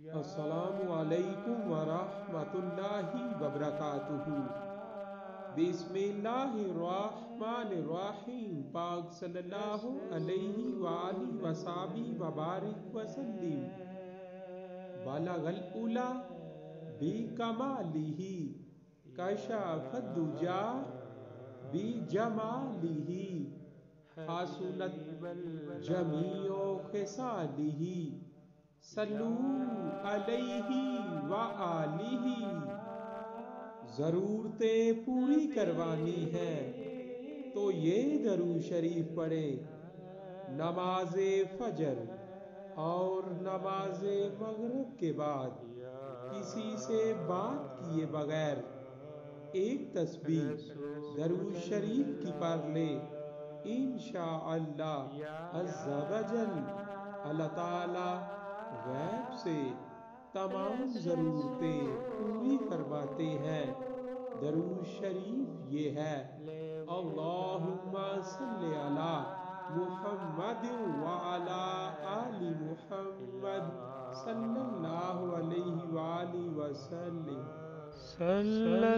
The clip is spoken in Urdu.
السلام علیکم ورحمۃ اللہ وبرکاتہ۔ بسم اللہ الرحمن الرحیم۔ پاک صلی اللہ علیہ وآلہ وصحبہ وبارک وسلم۔ بلغ العلا بکمالہ، کشف الدجی بجمالہ، حسنت جمیع خصالہ، صلو علیہ وآلہ۔ ضرورتیں پوری کروانی ہیں تو یہ درود شریف پڑھیں۔ نماز فجر اور نماز مغرب کے بعد کسی سے بات کیے بغیر ایک تسبیح درود شریف کی پڑھ لے، انشاءاللہ عز و جل اللہ تعالی غیب سے تمام ضرورتیں پوری فرماتے ہیں۔ درود شریف یہ ہے: اللہم صلی علی محمد وعلی آل محمد صلی اللہ علیہ وآلہ وسلم۔ صلی